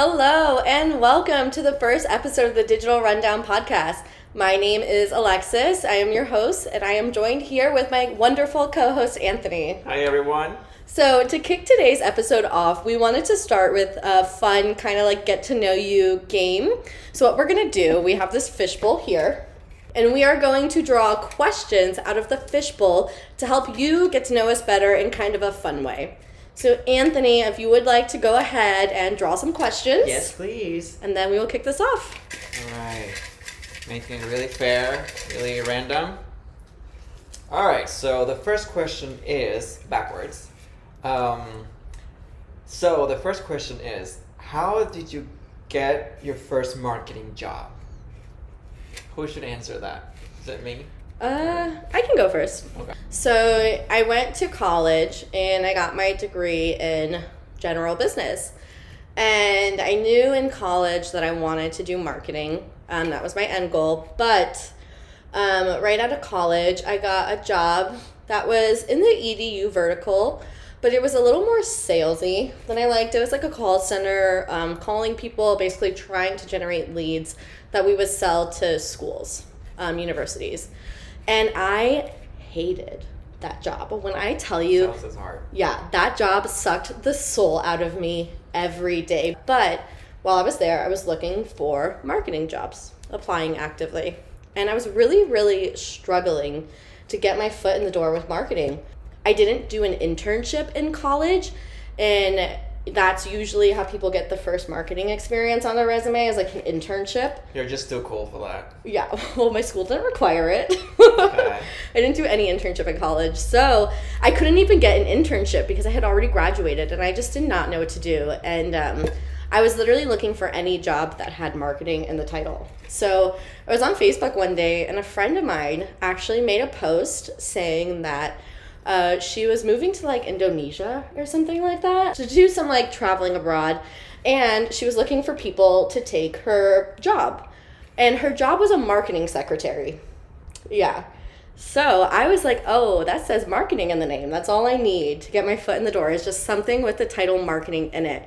Hello and welcome to the first episode of the Digital Rundown podcast. My name is Alexis. I am your host and I am joined here with my wonderful co-host Anthony. Hi everyone. So to kick today's episode off, we wanted to start with a fun kind of like get to know you game. So what we're going to do, we have this fishbowl here and we are going to draw questions out of the fishbowl to help you get to know us better in kind of a fun way. So, Anthony, if you would like to go ahead and draw some questions. Yes, please. And then we will kick this off. All right. Making it really fair, really random. All right, so the first question is backwards. So the first question is, how did you get your first marketing job? Who should answer that? Is it me? I can go first. Okay. So I went to college and I got my degree in general business. And I knew in college that I wanted to do marketing. That was my end goal. But right out of college, I got a job that was in the EDU vertical, but it was a little more salesy than I liked. It was like a call center, calling people, basically trying to generate leads that we would sell to schools, universities. And I hated that job. When I tell you, Sales is hard. Yeah, that job sucked the soul out of me every day. But while I was there, I was looking for marketing jobs, applying actively. And I was really, really struggling to get my foot in the door with marketing. I didn't do an internship in college, and that's usually how people get the first marketing experience on their resume, is like an internship. You're just too cool for that. Yeah, well, my school didn't require it. Okay. I didn't do any internship in college, so I couldn't even get an internship because I had already graduated and I just did not know what to do. And I was literally looking for any job that had marketing in the title. So I was on Facebook one day and a friend of mine actually made a post saying that she was moving to like Indonesia or something like that to do some like traveling abroad, and she was looking for people to take her job, and her job was a marketing secretary. Yeah. So I was like, oh, that says marketing in the name. That's all I need to get my foot in the door, is just something with the title marketing in it.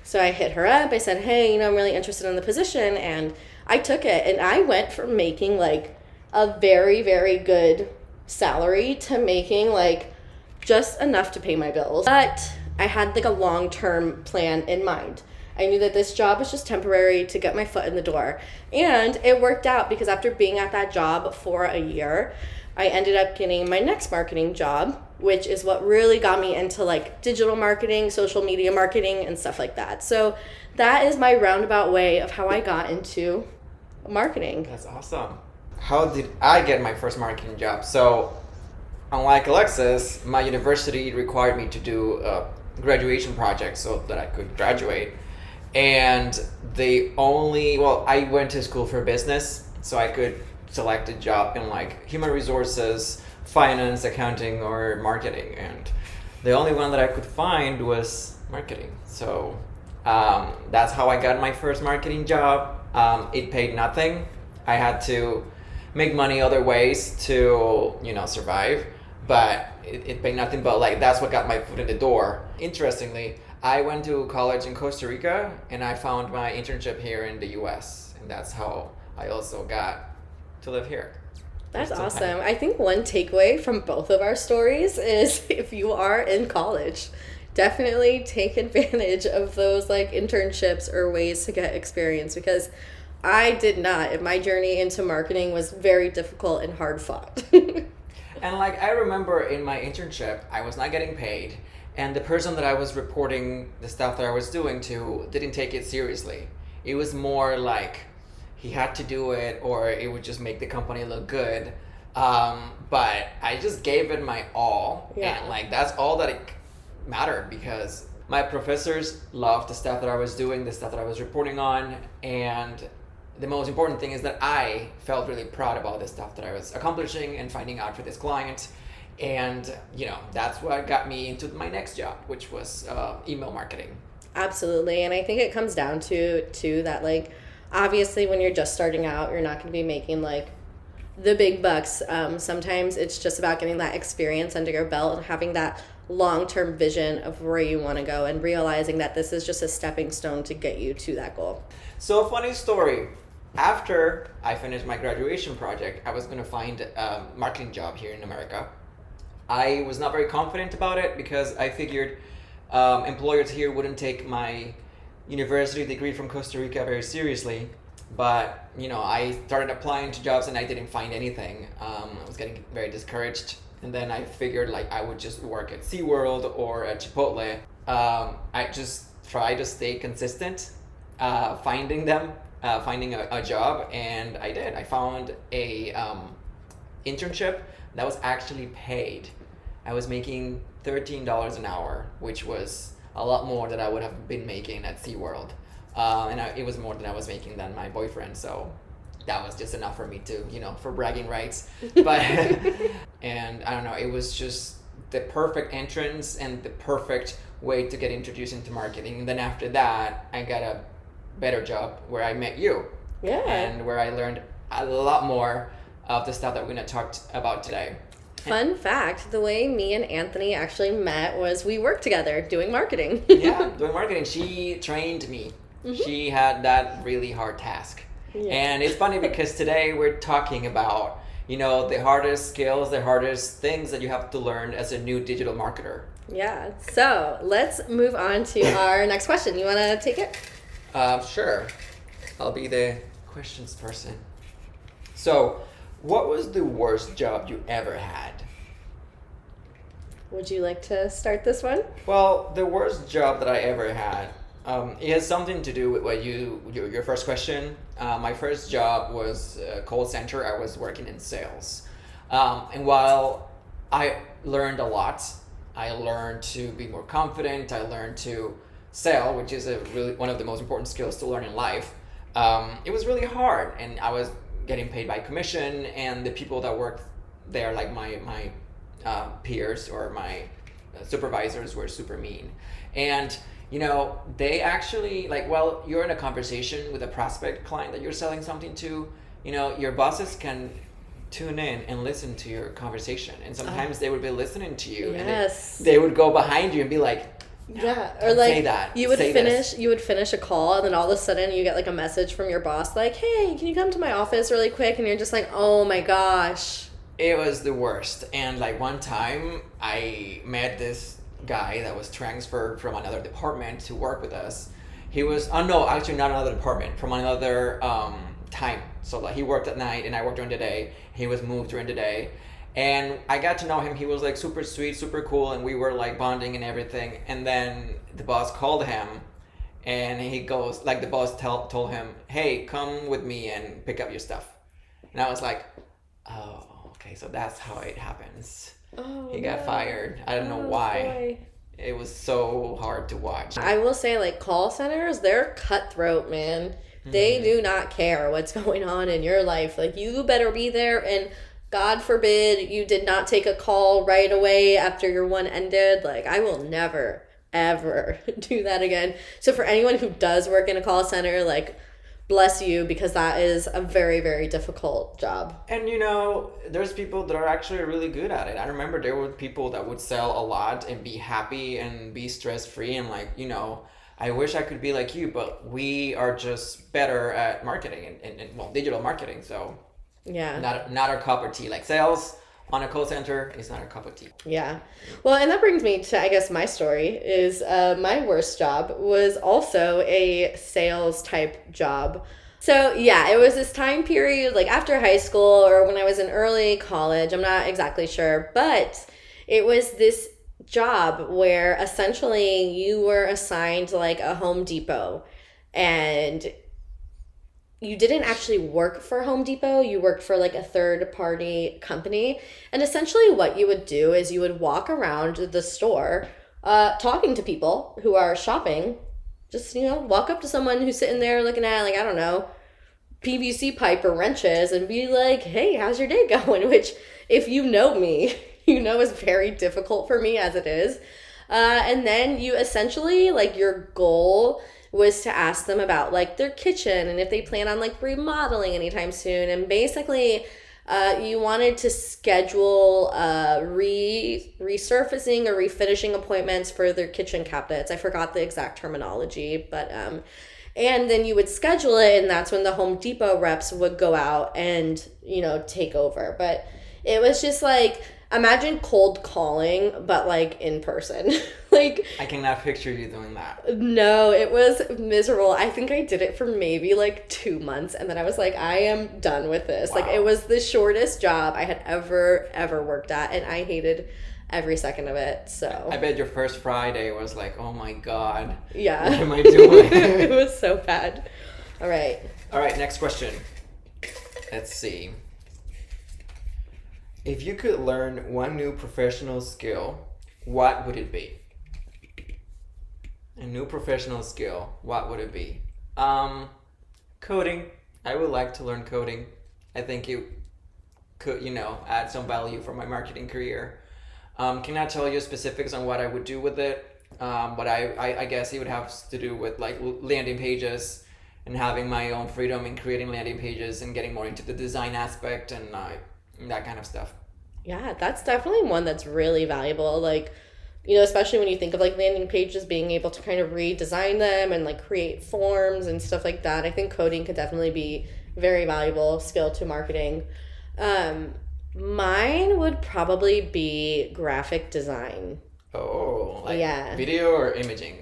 So I hit her up. I said, hey, I'm really interested in the position, and I took it, and I went from making like a very, very good salary to making like just enough to pay my bills. But I had like a long-term plan in mind. I knew that this job was just temporary to get my foot in the door. And it worked out because after being at that job for a year, I ended up getting my next marketing job, which is what really got me into like digital marketing, social media marketing, and stuff like that. So that is my roundabout way of how I got into marketing. That's awesome. How did I get my first marketing job? So, unlike Alexis, my university required me to do a graduation project so that I could graduate. And I went to school for business, so I could select a job in like human resources, finance, accounting, or marketing. And the only one that I could find was marketing. So that's how I got my first marketing job. It paid nothing. I had to make money other ways to, survive, but it paid nothing. But like, that's what got my foot in the door. Interestingly, I went to college in Costa Rica and I found my internship here in the US, and that's how I also got to live here. That's awesome. I think one takeaway from both of our stories is if you are in college, definitely take advantage of those like internships or ways to get experience, because I did not. My journey into marketing was very difficult and hard fought. And like, I remember in my internship, I was not getting paid, and the person that I was reporting the stuff that I was doing to didn't take it seriously. It was more like he had to do it or it would just make the company look good. But I just gave it my all. Yeah. And like, that's all that it mattered, because my professors loved the stuff that I was doing, the stuff that I was reporting on, and the most important thing is that I felt really proud about the stuff that I was accomplishing and finding out for this client. And, that's what got me into my next job, which was email marketing. Absolutely. And I think it comes down to that, like, obviously when you're just starting out, you're not going to be making like the big bucks. Sometimes it's just about getting that experience under your belt and having that long-term vision of where you want to go and realizing that this is just a stepping stone to get you to that goal. So, funny story. After I finished my graduation project, I was going to find a marketing job here in America. I was not very confident about it because I figured employers here wouldn't take my university degree from Costa Rica very seriously. But, I started applying to jobs and I didn't find anything. I was getting very discouraged. And then I figured like I would just work at SeaWorld or at Chipotle. I just tried to stay consistent, finding a job, and I did. I found a internship that was actually paid. I was making $13 an hour, which was a lot more than I would have been making at SeaWorld. It was more than I was making than my boyfriend, so that was just enough for me to, for bragging rights. But, and I don't know, it was just the perfect entrance and the perfect way to get introduced into marketing. And then after that, I got a better job where I met you. Yeah. And where I learned a lot more of the stuff that we're going to talk about today. Fun fact, the way me and Anthony actually met was we worked together doing marketing. Yeah, doing marketing. She trained me. Mm-hmm. She had that really hard task. Yeah. And it's funny because today we're talking about, the hardest skills, the hardest things that you have to learn as a new digital marketer. Yeah. So let's move on to our next question. You want to take it? Sure. I'll be the questions person. So, what was the worst job you ever had? Would you like to start this one? Well, the worst job that I ever had, it has something to do with what your first question. My first job was a call center. I was working in sales. And while I learned a lot, I learned to be more confident. I learned to sell, which is one of the most important skills to learn in life. It was really hard, and I was getting paid by commission, and the people that worked there, like my peers or my supervisors, were super mean. And they actually, while you're in a conversation with a prospect client that you're selling something to, your bosses can tune in and listen to your conversation. And sometimes they would be listening to you. Yes. And they would go behind you and be like, yeah, or like say that. You would finish a call, and then all of a sudden you get like a message from your boss like, "Hey, can you come to my office really quick?" And you're just like, "Oh my gosh." It was the worst. And one time I met this guy that was transferred from another department to work with us. He was actually not another department, from another time. So he worked at night and I worked during the day. He was moved during the day. And I got to know him. He was super sweet, super cool, and we were bonding and everything. And then the boss called him, and he goes, the boss told him, "Hey, come with me and pick up your stuff." And I was like, "Oh, okay, so that's how it happens." Oh, he got fired. I don't know why. Boy. It was so hard to watch. I will say, call centers, they're cutthroat, man. Mm-hmm. They do not care what's going on in your life. You better be there, and God forbid you did not take a call right away after your one ended. I will never, ever do that again. So for anyone who does work in a call center, bless you, because that is a very, very difficult job. And there's people that are actually really good at it. I remember there were people that would sell a lot and be happy and be stress-free and I wish I could be like you, but we are just better at marketing and digital marketing, so yeah, not our cup of tea. Sales on a call center is not our cup of tea. Yeah. Well, and that brings me to, I guess, my story is my worst job was also a sales type job. So yeah, it was this time period after high school or when I was in early college. I'm not exactly sure, but it was this job where essentially you were assigned a Home Depot, and you didn't actually work for Home Depot. You worked for a third party company. And essentially what you would do is you would walk around the store talking to people who are shopping. Just, walk up to someone who's sitting there looking at, I don't know, PVC pipe or wrenches and be like, "Hey, how's your day going?" Which, if you know me, is very difficult for me as it is. And then you essentially, your goal was to ask them about their kitchen and if they plan on remodeling anytime soon. And basically You wanted to schedule resurfacing or refinishing appointments for their kitchen cabinets. I forgot the exact terminology, but and then you would schedule it, and that's when the Home Depot reps would go out and, take over. But it was just like, imagine cold calling, but like in person. Like, I cannot picture you doing that. no, it was miserable. I think I did it for maybe like 2 months, and then I was like, I am done with this. Wow. Like, it was the shortest job I had ever worked at, and I hated every second of it. So I bet your first Friday was like, oh my God. yeah. What am I doing? It was so bad. All right. All right, next question. Let's see. If you could learn one new professional skill, what would it be? A new professional skill, what would it be? Coding. I would like to learn coding. I think it could, add some value for my marketing career. Cannot tell you specifics on what I would do with it, but I guess it would have to do with like landing pages and having my own freedom in creating landing pages and getting more into the design aspect and that kind of stuff. Yeah, that's definitely one that's really valuable. Like, especially when you think of like landing pages, being able to kind of redesign them and like create forms and stuff like that. I think coding could definitely be a very valuable skill to marketing. Mine would probably be graphic design. Oh, like Yeah. video or imaging?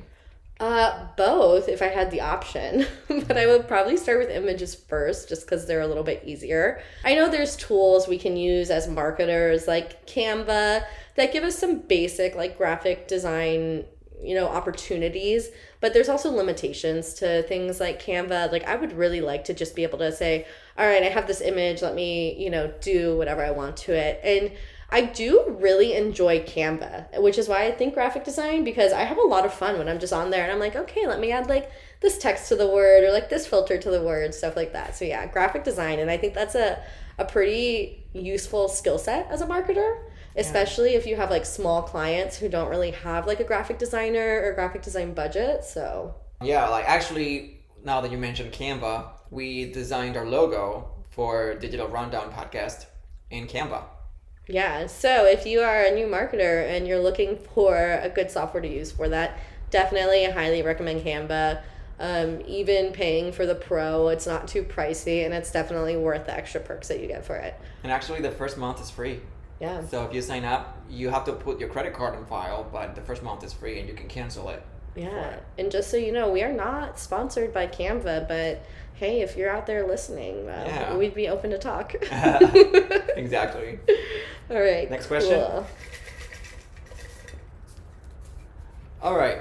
Both if I had the option, but I would probably start with images first just because they're a little bit easier. I know there's tools we can use as marketers like Canva that give us some basic like graphic design, opportunities, but there's also limitations to things like Canva. Like, I would really like to just be able to say, all right, I have this image, let me, do whatever I want to it. And I do really enjoy Canva, which is why I think graphic design, because I have a lot of fun when I'm just on there and I'm like, okay, let me add like this text to the word or like this filter to the word, stuff like that. So yeah, graphic design. And I think that's a pretty useful skill set as a marketer, especially if you have like small clients who don't really have like a graphic designer or graphic design budget. So Yeah, like actually, now that you mentioned Canva, we designed our logo for Digital Rundown podcast in Canva. yeah, so if you are a new marketer and you're looking for a good software to use for that, definitely highly recommend Canva. Even paying for the pro, it's not too pricey, and it's definitely worth the extra perks that you get for it. And actually, the first month is free. Yeah. So if you sign up, you have to put your credit card on file, but the first month is free and you can cancel it. Yeah. And just so you know, we are not sponsored by Canva, but hey, if you're out there listening, Yeah. we'd be open to talk. Exactly. All right. Next question. Cool. All right.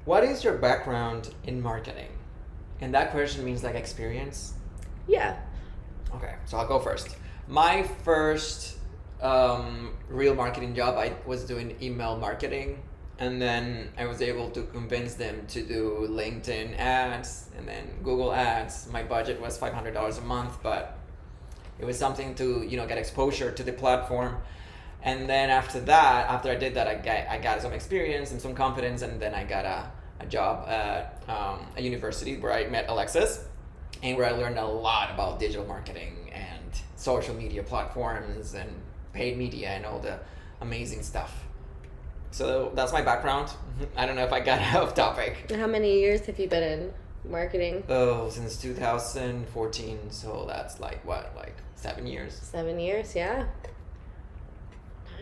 What is your background in marketing? And that question means like experience. Yeah. Okay, so I'll go first. My first real marketing job, I was doing email marketing, and then I was able to convince them to do LinkedIn ads and then Google ads. My budget was $500 a month, but it was something to get exposure to the platform. And then after that, after I did that, I got some experience and some confidence, and then I got a job at a university where I met Alexis, and where I learned a lot about digital marketing and social media platforms and paid media and all the amazing stuff. So that's my background. I don't know if I got off topic. How many years have you been in marketing? Oh, since 2014, so that's like 7 years. 7 years, yeah.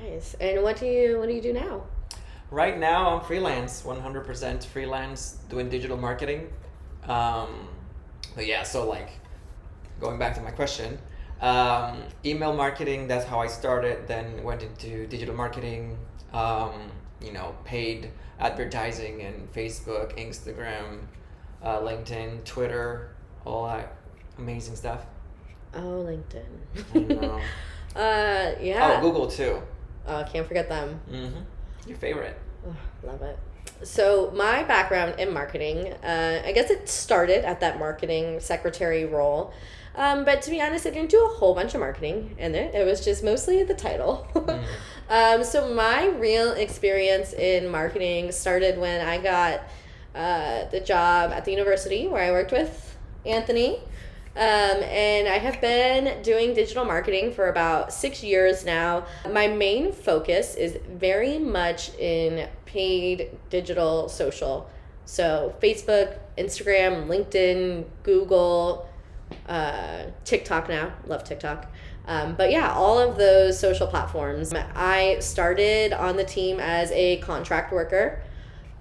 Nice. And what do you do now? Right now I'm freelance, 100% freelance, doing digital marketing. But yeah, so like going back to my question, email marketing, that's how I started, then went into digital marketing, paid advertising in Facebook, Instagram, LinkedIn, Twitter, all that amazing stuff. Oh, LinkedIn. I know. Yeah. Oh, Google too. Can't forget them. Mm-hmm. Your favorite. Oh, love it. So my background in marketing, I guess it started at that marketing secretary role. But to be honest, I didn't do a whole bunch of marketing in it. It was just mostly the title. So my real experience in marketing started when I got the job at the university where I worked with Anthony. And I have been doing digital marketing for about 6 years now. My main focus is very much in paid digital social. So Facebook, Instagram, LinkedIn, Google, TikTok now. Love TikTok. But yeah, all of those social platforms. I started on the team as a contract worker.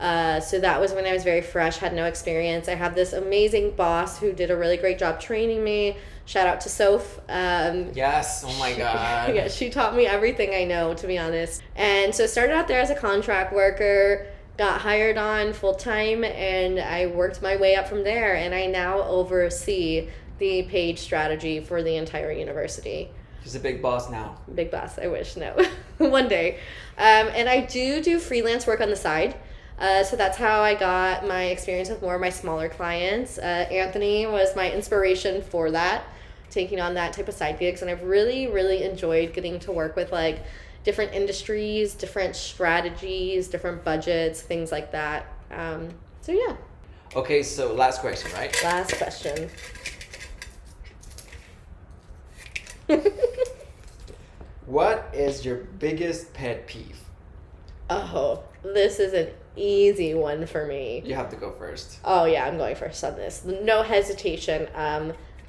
So that was when I was very fresh, had no experience. I had this amazing boss who did a really great job training me. Shout out to Soph. Yes, oh my God. Yeah, she taught me everything I know, to be honest. And so started out there as a contract worker, got hired on full time, and I worked my way up from there. And I now oversee the page strategy for the entire university. She's a big boss now. Big boss, I wish, no. One day. And I do freelance work on the side. So that's how I got my experience with more of my smaller clients. Anthony was my inspiration for that, taking on that type of side gigs. And I've really, really enjoyed getting to work with like different industries, different strategies, different budgets, things like that. So yeah. Okay, so last question, right? Last question. What is your biggest pet peeve? Oh, this is an easy one for me. You have to go first. Oh yeah, I'm going first on this. No hesitation.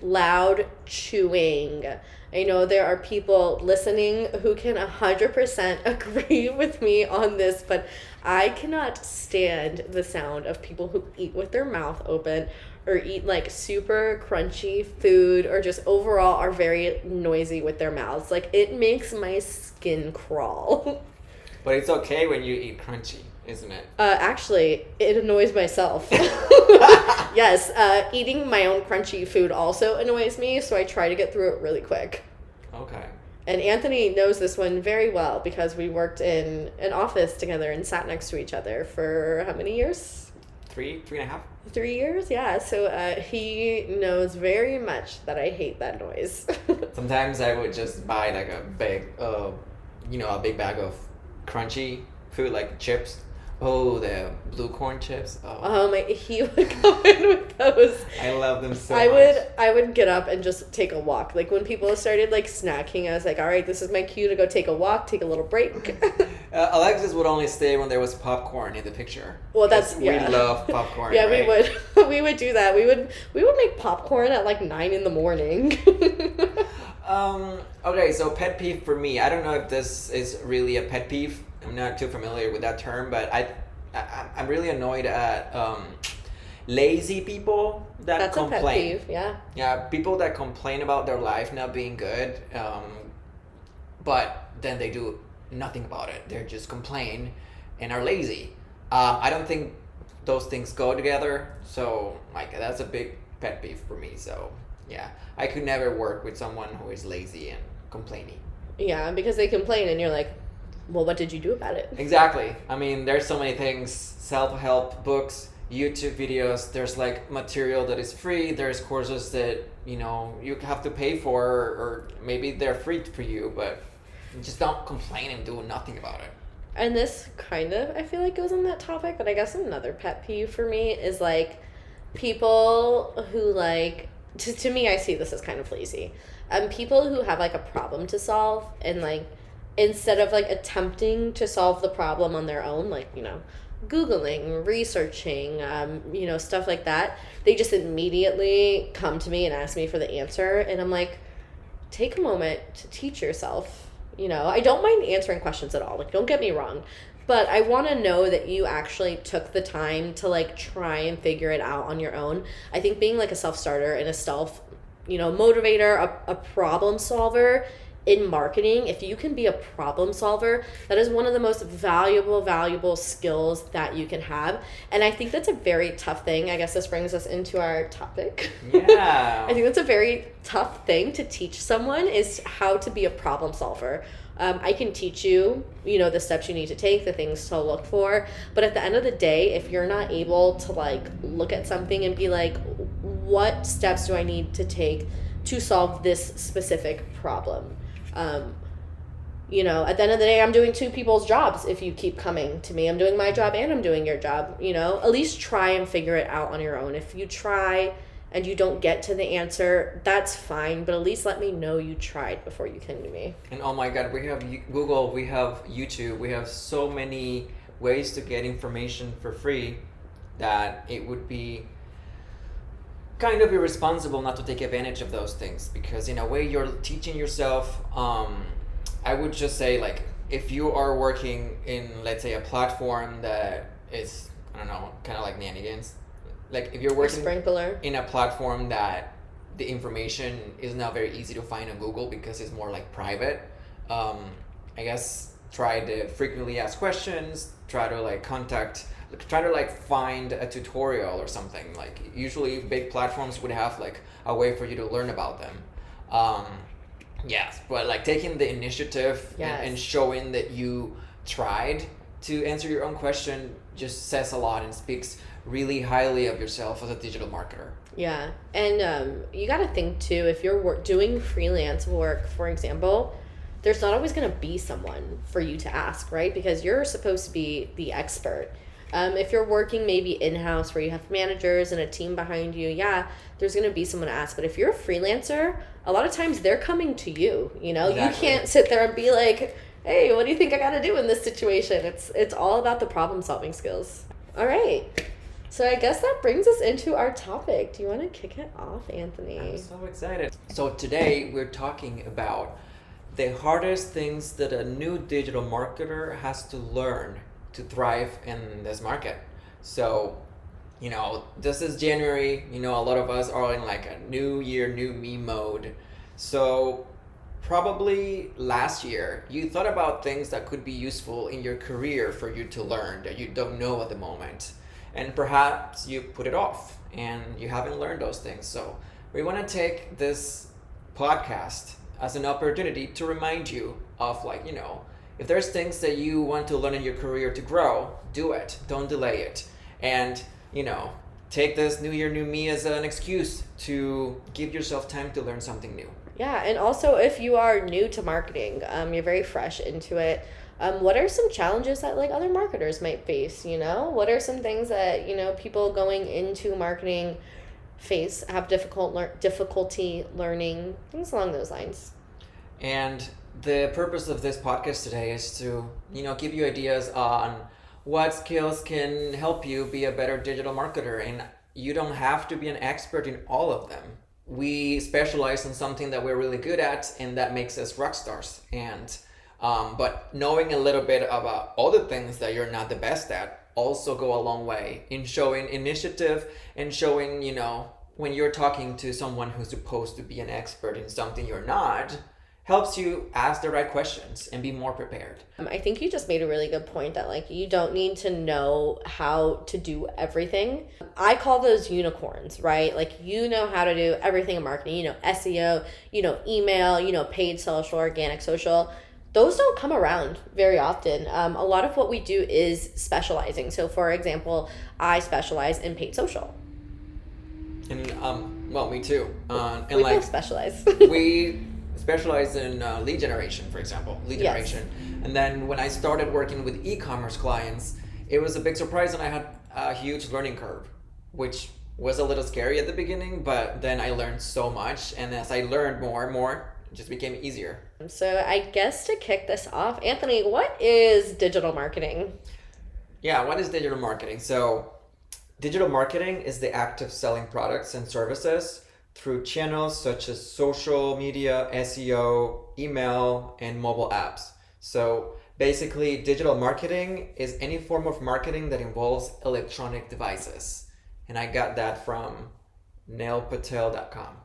Loud chewing. I know there are people listening who can 100% agree with me on this, but I cannot stand the sound of people who eat with their mouth open or eat like super crunchy food or just overall are very noisy with their mouths. Like it makes my skin crawl. But it's okay when you eat crunchy, isn't it? Actually, it annoys myself. Yes, eating my own crunchy food also annoys me, so I try to get through it really quick. Okay. And Anthony knows this one very well because we worked in an office together and sat next to each other for how many years? 3.5? 3 years, yeah. So he knows very much that I hate that noise. Sometimes I would just buy like a big, a big bag of crunchy food like chips. Oh, the blue corn chips. Oh. He would go in with those. I love them so much. I would get up and just take a walk. Like when people started like snacking, I was like, all right, this is my cue to go take a walk, take a little break. Alexis would only stay when there was popcorn in the picture. Well, that's we love popcorn. Yeah, right? we would do that. We would make popcorn at like 9 a.m. Okay, so pet peeve for me. I don't know if this is really a pet peeve. I'm not too familiar with that term, but I'm really annoyed at lazy people that That's complain. a pet peeve, yeah. Yeah, people that complain about their life not being good, but then they do nothing about it. They just complain and are lazy. I don't think those things go together. So like that's a big pet peeve for me. So yeah, I could never work with someone who is lazy and complaining. Yeah, because they complain and you're like, well, what did you do about it? Exactly. I mean, there's so many things, self-help books, YouTube videos, there's like material that is free, there's courses that, you have to pay for, or maybe they're free for you, but just don't complain and do nothing about it. And this kind of, I feel like, goes on that topic, but I guess another pet peeve for me is like people who like, to me, I see this as kind of lazy. People who have like a problem to solve and like, instead of like attempting to solve the problem on their own, like, Googling, researching, stuff like that, they just immediately come to me and ask me for the answer. And I'm like, take a moment to teach yourself. I don't mind answering questions at all. Like, don't get me wrong. But I want to know that you actually took the time to like try and figure it out on your own. I think being like a self-starter and a self, motivator, a problem solver in marketing, if you can be a problem solver, that is one of the most valuable skills that you can have. And I think that's a very tough thing. I guess this brings us into our topic. Yeah. I think that's a very tough thing to teach someone, is how to be a problem solver. I can teach you, the steps you need to take, the things to look for. But at the end of the day, if you're not able to like look at something and be like, what steps do I need to take to solve this specific problem? At the end of the day, I'm doing two people's jobs. If you keep coming to me, I'm doing my job and I'm doing your job. At least try and figure it out on your own. If you try and you don't get to the answer, that's fine, but at least let me know you tried before you came to me. And oh my God, we have Google, we have YouTube, we have so many ways to get information for free that it would be kind of irresponsible not to take advantage of those things, because in a way you're teaching yourself. I would just say, like, if you are working in, let's say, a platform that is, I don't know, kind of like Nanigans, like if you're working Sprinkler. in a platform that the information is not very easy to find on Google because it's more like private, I guess try to frequently ask questions, try to find a tutorial or something. Like usually big platforms would have like a way for you to learn about them. Yes, but like taking the initiative and showing that you tried to answer your own question just says a lot and speaks really highly of yourself as a digital marketer. Yeah, and you got to think too, if you're doing freelance work, for example, there's not always going to be someone for you to ask, right? Because you're supposed to be the expert. If you're working maybe in-house where you have managers and a team behind you, yeah, there's going to be someone to ask. But if you're a freelancer, a lot of times they're coming to you, you know? Exactly. You can't sit there and be like, hey, what do you think I got to do in this situation? It's all about the problem-solving skills. All right. So I guess that brings us into our topic. Do you want to kick it off, Anthony? I'm so excited. So today we're talking about the hardest things that a new digital marketer has to learn to thrive in this market. So, you know, this is January, you know, a lot of us are in like a new year, new me mode. So probably last year, you thought about things that could be useful in your career for you to learn that you don't know at the moment. And perhaps you put it off and you haven't learned those things. So we want to take this podcast as an opportunity to remind you of, like, you know, if there's things that you want to learn in your career to grow, do it. Don't delay it. And, you know, take this new year, new me as an excuse to give yourself time to learn something new. Yeah, and also if you are new to marketing, you're very fresh into it, what are some challenges that like other marketers might face, you know? What are some things that, you know, people going into marketing have difficulty learning, things along those lines. And the purpose of this podcast today is to, you know, give you ideas on what skills can help you be a better digital marketer. And you don't have to be an expert in all of them. We specialize in something that we're really good at, and that makes us rock stars. And but knowing a little bit about all the things that you're not the best at also go a long way in showing initiative and showing, you know, when you're talking to someone who's supposed to be an expert in something you're not, helps you ask the right questions and be more prepared. I think you just made a really good point that like you don't need to know how to do everything. I call those unicorns, right? Like you know how to do everything in marketing, you know, SEO, you know, email, you know, paid social, organic social. Those don't come around very often. A lot of what we do is specializing. So for example, I specialize in paid social. And well, me too. And we like both specialize. we specialize in lead generation, for example, generation. And then when I started working with e-commerce clients, it was a big surprise, and I had a huge learning curve, which was a little scary at the beginning, but then I learned so much, and as I learned more and more, it just became easier. So I guess to kick this off, Anthony, what is digital marketing? Yeah, what is digital marketing? So digital marketing is the act of selling products and services through channels such as social media, SEO, email, and mobile apps. So basically, digital marketing is any form of marketing that involves electronic devices. And I got that from neilpatel.com.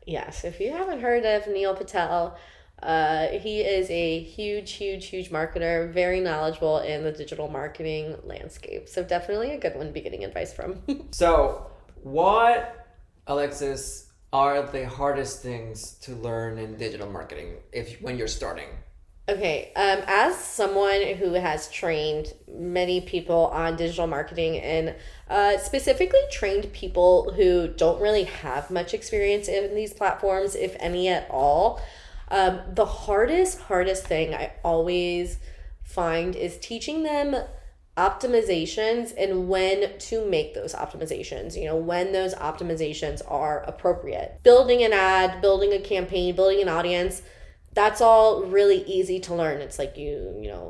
Yes, if you haven't heard of Neil Patel, he is a huge marketer, very knowledgeable in the digital marketing landscape. So definitely a good one to be getting advice from. So what, Alexis, are the hardest things to learn in digital marketing when you're starting? Okay, as someone who has trained many people on digital marketing and specifically trained people who don't really have much experience in these platforms, if any at all, the hardest thing I always find is teaching them optimizations and when to make those optimizations, when those optimizations are appropriate. Building an ad, building a campaign, building an audience, that's all really easy to learn. It's like you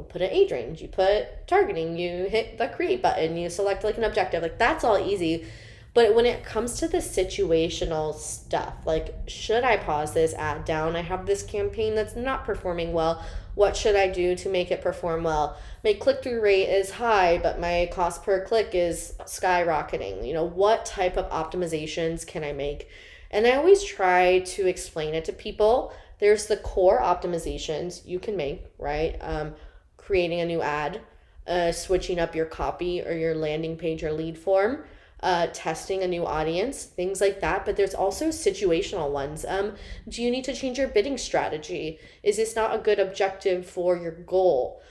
put an age range, you put targeting, you hit the create button, you select like an objective. Like that's all easy. But when it comes to the situational stuff, like, should I pause this ad down? I have this campaign that's not performing well. What should I do to make it perform well? My click-through rate is high, but my cost per click is skyrocketing. What type of optimizations can I make? And I always try to explain it to people. There's the core optimizations you can make, right? Creating a new ad, switching up your copy or your landing page or lead form, testing a new audience, things like that. But there's also situational ones. Do you need to change your bidding strategy? Is this not a good objective for your goal?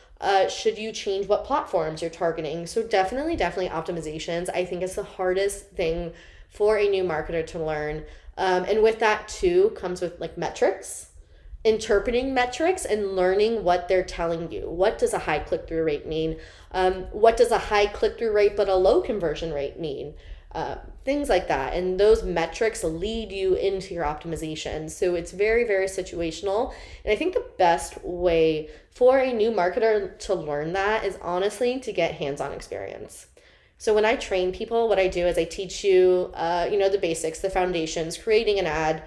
Should you change what platforms you're targeting? So definitely optimizations. I think it's the hardest thing for a new marketer to learn. And with that too comes with like metrics. Interpreting metrics and learning what they're telling you. What does a high click-through rate mean? What does a high click-through rate but a low conversion rate mean? Things like that. And those metrics lead you into your optimization. So it's very, very situational. And I think the best way for a new marketer to learn that is honestly to get hands-on experience. So when I train people, what I do is I teach you, the basics, the foundations, creating an ad,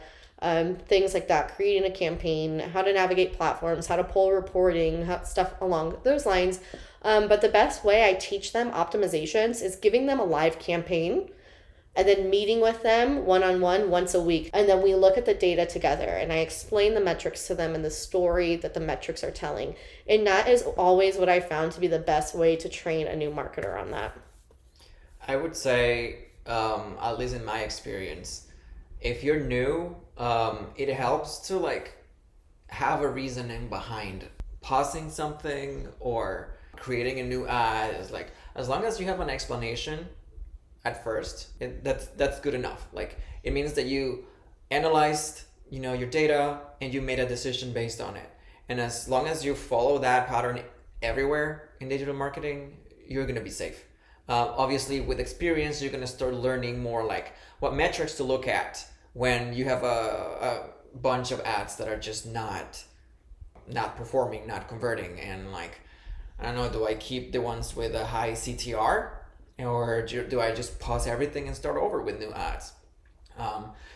things like that, creating a campaign, how to navigate platforms, how to pull reporting, stuff along those lines. But the best way I teach them optimizations is giving them a live campaign and then meeting with them one-on-one once a week. And then we look at the data together and I explain the metrics to them and the story that the metrics are telling. And that is always what I found to be the best way to train a new marketer on that. I would say, at least in my experience, if you're new, it helps to like have a reasoning behind pausing something or creating a new ad. It's like, as long as you have an explanation at first, that's good enough. Like, it means that you analyzed, your data and you made a decision based on it. And as long as you follow that pattern everywhere in digital marketing, you're gonna be safe. Obviously, with experience, you're gonna start learning more like what metrics to look at when you have a bunch of ads that are just not performing, not converting. And like, I don't know, do I keep the ones with a high CTR or do I just pause everything and start over with new ads?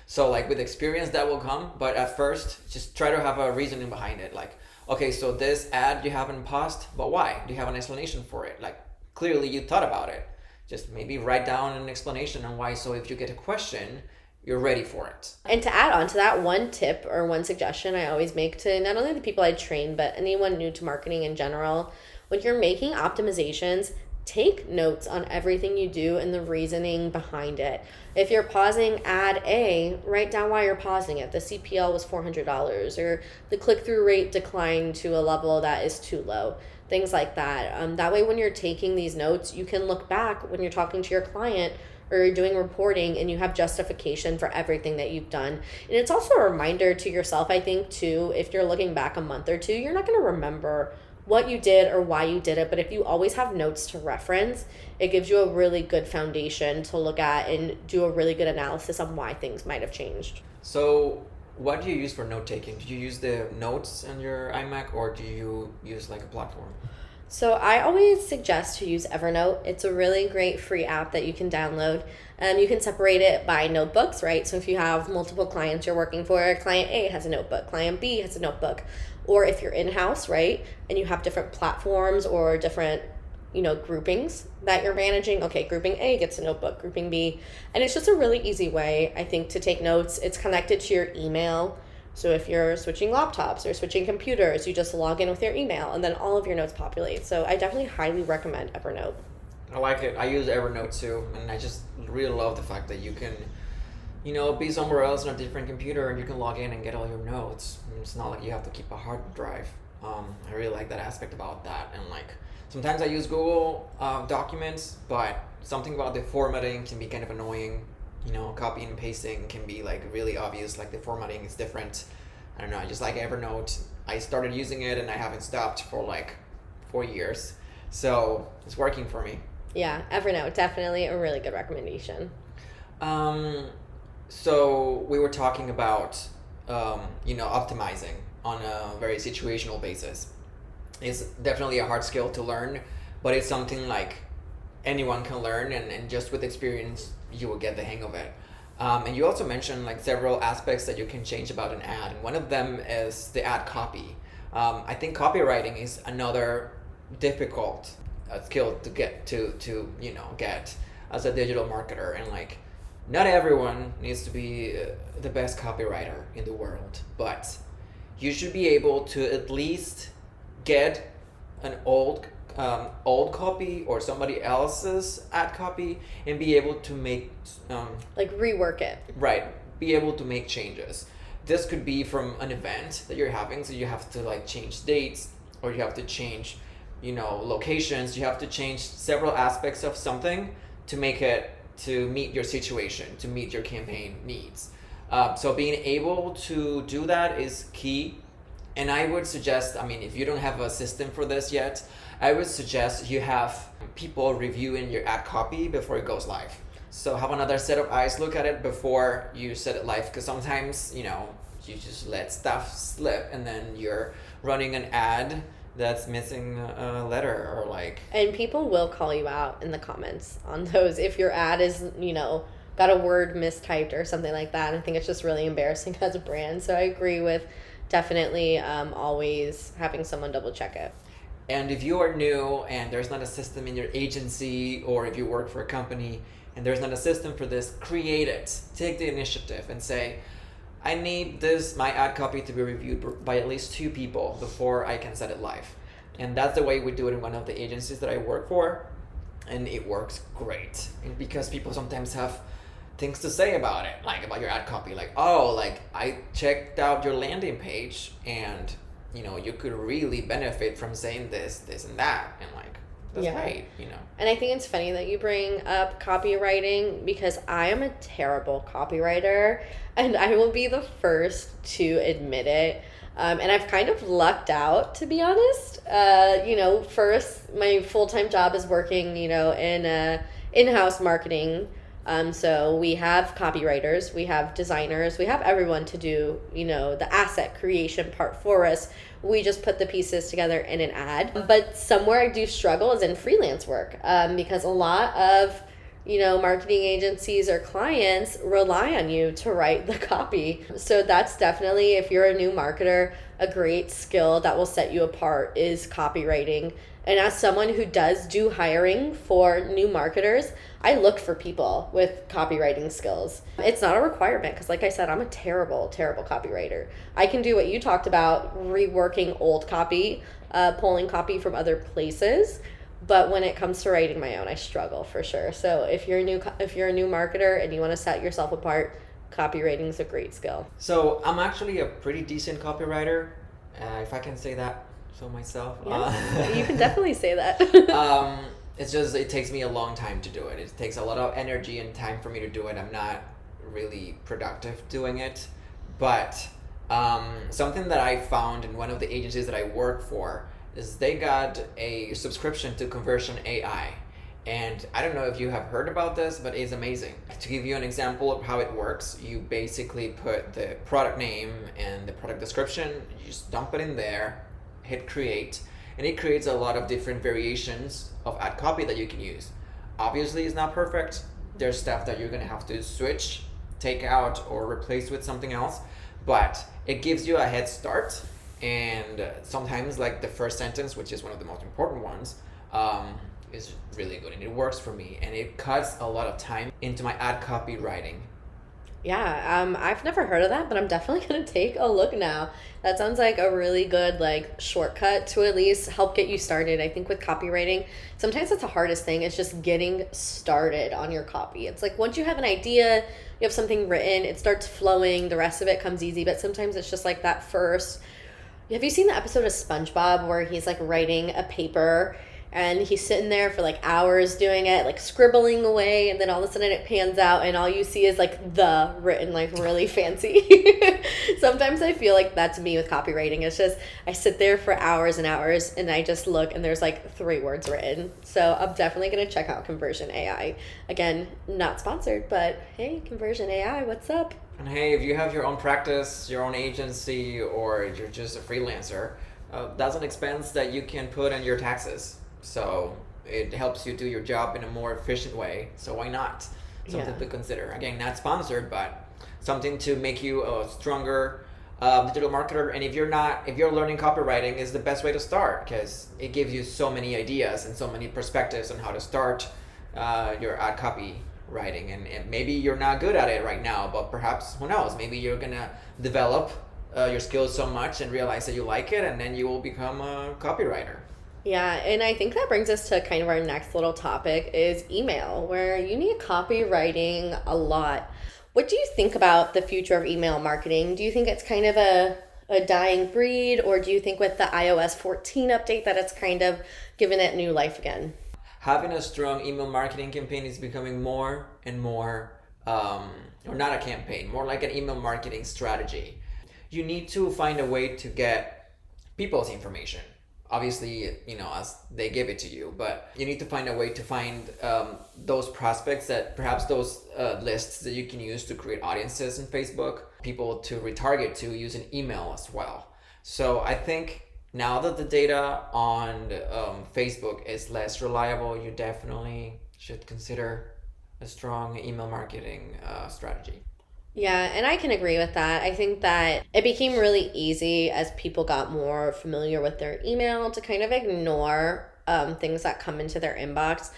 So like with experience that will come, but at first just try to have a reasoning behind it. Like, okay, so this ad you haven't paused, but why? Do you have an explanation for it? Like, clearly you thought about it. Just maybe write down an explanation on why, so if you get a question, you're ready for it. And to add on to that, one tip or one suggestion I always make to not only the people I train, but anyone new to marketing in general, when you're making optimizations, take notes on everything you do and the reasoning behind it. If you're pausing ad A, write down why you're pausing it. The CPL was $400 or the click-through rate declined to a level that is too low. Things like that. That way when you're taking these notes, you can look back when you're talking to your client or you're doing reporting and you have justification for everything that you've done. And it's also a reminder to yourself, I think, too, if you're looking back a month or two, you're not going to remember what you did or why you did it. But if you always have notes to reference, it gives you a really good foundation to look at and do a really good analysis on why things might have changed. So what do you use for note taking? Do you use the notes on your iMac or do you use like a platform? So I always suggest to use Evernote. It's a really great free app that you can download. You can separate it by notebooks, right? So if you have multiple clients you're working for, client A has a notebook, client B has a notebook. Or if you're in-house, right, and you have different platforms or different, groupings that you're managing. Okay, grouping A gets a notebook, grouping B. And it's just a really easy way, I think, to take notes. It's connected to your email. So if you're switching laptops or switching computers, you just log in with your email and then all of your notes populate. So I definitely highly recommend Evernote. I like it. I use Evernote too, and I just really love the fact that you can, be somewhere else on a different computer and you can log in and get all your notes. It's not like you have to keep a hard drive. I really like that aspect about that. And like, sometimes I use Google Documents, but something about the formatting can be kind of annoying. Copying and pasting can be like really obvious, like the formatting is different. I don't know, I just like Evernote. I started using it and I haven't stopped for like 4 years. So it's working for me. Yeah, Evernote, definitely a really good recommendation. So we were talking about, optimizing on a very situational basis. It's definitely a hard skill to learn, but it's something like anyone can learn, and just with experience, you will get the hang of it. And you also mentioned like several aspects that you can change about an ad, and one of them is the ad copy. I think copywriting is another difficult skill to get as a digital marketer, and like not everyone needs to be the best copywriter in the world, but you should be able to at least get an old copy or somebody else's ad copy and be able to make Like rework it. right, be able to make changes. This could be from an event that you're having, so you have to like change dates, or you have to change locations. You have to change several aspects of something to make it to meet your situation, to meet your campaign needs. So being able to do that is key. And I would suggest, if you don't have a system for this yet, I would suggest you have people reviewing your ad copy before it goes live. So have another set of eyes look at it before you set it live, because sometimes, you just let stuff slip and then you're running an ad that's missing a letter or like... And people will call you out in the comments on those if your ad is, got a word mistyped or something like that. And I think it's just really embarrassing as a brand. So I agree with definitely always having someone double check it. And if you are new and there's not a system in your agency, or if you work for a company and there's not a system for this, create it. Take the initiative and say, I need my ad copy to be reviewed by at least 2 people before I can set it live. And that's the way we do it in one of the agencies that I work for. And it works great. And because people sometimes have things to say about it, like about your ad copy, like, oh, like I checked out your landing page and you could really benefit from saying this and that, and like that's great. And I think it's funny that you bring up copywriting, because I am a terrible copywriter, and I will be the first to admit it. And I've kind of lucked out, to be honest. First, my full-time job is working, in in-house marketing. So we have copywriters, we have designers, we have everyone to do, the asset creation part for us. We just put the pieces together in an ad. But somewhere I do struggle is in freelance work, because a lot of, marketing agencies or clients rely on you to write the copy. So that's definitely, if you're a new marketer, a great skill that will set you apart is copywriting. And as someone who does do hiring for new marketers, I look for people with copywriting skills. It's not a requirement because, like I said, I'm a terrible, terrible copywriter. I can do what you talked about, reworking old copy, pulling copy from other places. But when it comes to writing my own, I struggle for sure. So if you're a new marketer and you want to set yourself apart, copywriting is a great skill. So I'm actually a pretty decent copywriter, if I can say that so myself. Yes, you can definitely say that. It's just, it takes me a long time to do it. It takes a lot of energy and time for me to do it. I'm not really productive doing it. But something that I found in one of the agencies that I work for is they got a subscription to Conversion AI. And I don't know if you have heard about this, but it's amazing. To give you an example of how it works, you basically put the product name and the product description, you just dump it in there, hit create, and it creates a lot of different variations of ad copy that you can use. Obviously, it's not perfect. There's stuff that you're gonna have to switch, take out, or replace with something else, but it gives you a head start. And sometimes, like the first sentence, which is one of the most important ones, is really good, and it works for me, and it cuts a lot of time into my ad copy writing. Yeah, I've never heard of that, but I'm definitely going to take a look now. That sounds like a really good shortcut to at least help get you started. I think with copywriting, sometimes it's the hardest thing. It's just getting started on your copy. It's like once you have an idea, you have something written, it starts flowing, the rest of it comes easy, but sometimes it's just like that first. Have you seen the episode of SpongeBob where he's writing a paper And he's sitting there for like hours doing it, like scribbling away, and then all of a sudden it pans out and all you see is like the written like really fancy. Sometimes I feel like that's me with copywriting. It's just I sit there for hours and hours and I just look and there's like 3 words written. So I'm definitely going to check out Conversion AI. Again, not sponsored, but hey, Conversion AI, what's up? And hey, if you have your own practice, your own agency, or you're just a freelancer, that's an expense that you can put in your taxes. So it helps you do your job in a more efficient way. So why not? Something to consider. Again, not sponsored, but something to make you a stronger digital marketer. And if you're learning copywriting, is the best way to start because it gives you so many ideas and so many perspectives on how to start your ad copy writing. And maybe you're not good at it right now, but perhaps, who knows, maybe you're gonna develop your skills so much and realize that you like it, and then you will become a copywriter. Yeah, and I think that brings us to kind of our next little topic is email, where you need copywriting a lot. What do you think about the future of email marketing? Do you think it's kind of a dying breed, or do you think with the iOS 14 update that it's kind of given it new life again? Having a strong email marketing campaign is becoming more and more, or not a campaign, more like an email marketing strategy. You need to find a way to get people's information. Obviously, as they give it to you, but you need to find a way to find those prospects, that perhaps those lists that you can use to create audiences in Facebook, people to retarget to using email as well. So I think now that the data on Facebook is less reliable, you definitely should consider a strong email marketing strategy. Yeah, and I can agree with that. I think that it became really easy as people got more familiar with their email to kind of ignore things that come into their inbox.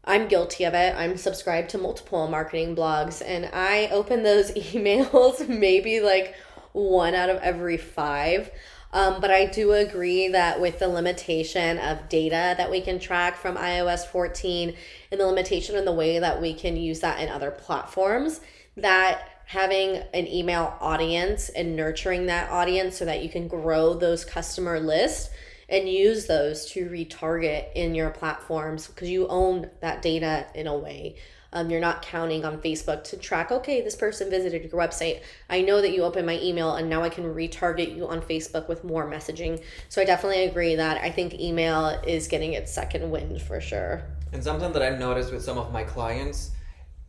I'm guilty of it. I'm subscribed to multiple marketing blogs, and I open those emails maybe like 1 out of every 5. But I do agree that with the limitation of data that we can track from iOS 14 and the limitation in the way that we can use that in other platforms, that having an email audience and nurturing that audience so that you can grow those customer lists and use those to retarget in your platforms, because you own that data in a way. You're not counting on Facebook to track, okay, this person visited your website. I know that you opened my email and now I can retarget you on Facebook with more messaging. So I definitely agree that I think email is getting its second wind for sure. And something that I've noticed with some of my clients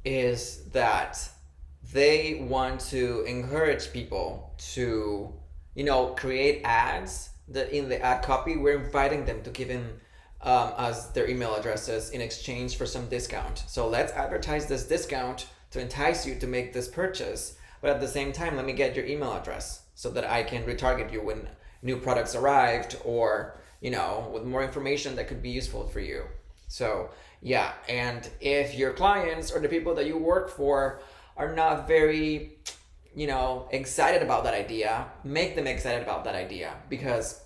is that they want to encourage people to, create ads that in the ad copy, we're inviting them to give in us their email addresses in exchange for some discount. So let's advertise this discount to entice you to make this purchase. But at the same time, let me get your email address so that I can retarget you when new products arrived, or, with more information that could be useful for you. So yeah, and if your clients or the people that you work for are not very, excited about that idea, make them excited about that idea, because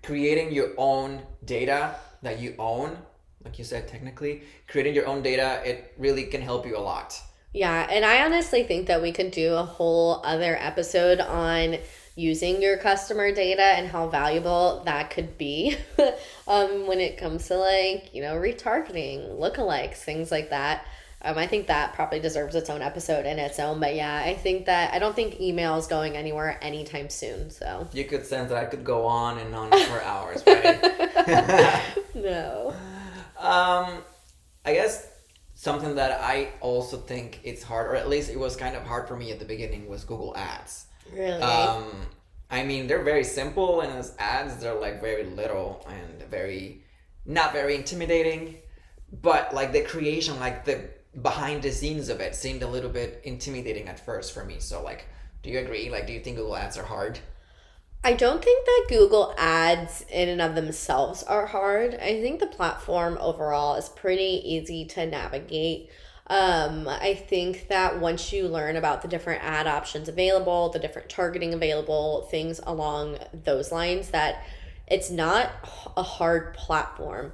creating your own data that you own, like you said, technically, creating your own data, it really can help you a lot. Yeah, and I honestly think that we could do a whole other episode on using your customer data and how valuable that could be when it comes to retargeting, lookalikes, things like that. I think that probably deserves its own episode in its own. But yeah, I don't think email is going anywhere anytime soon. So you could sense that I could go on and on for hours, right? No. I guess something that I also think it's hard, or at least it was kind of hard for me at the beginning, was Google Ads. Really? I mean, they're very simple, and as ads, they're like very little and not very intimidating. But like the creation, like the behind the scenes of it seemed a little bit intimidating at first for me. So do you agree? Do you think Google Ads are hard? I don't think that Google Ads in and of themselves are hard. I think the platform overall is pretty easy to navigate. I think that once you learn about the different ad options available, the different targeting available, things along those lines, that it's not a hard platform.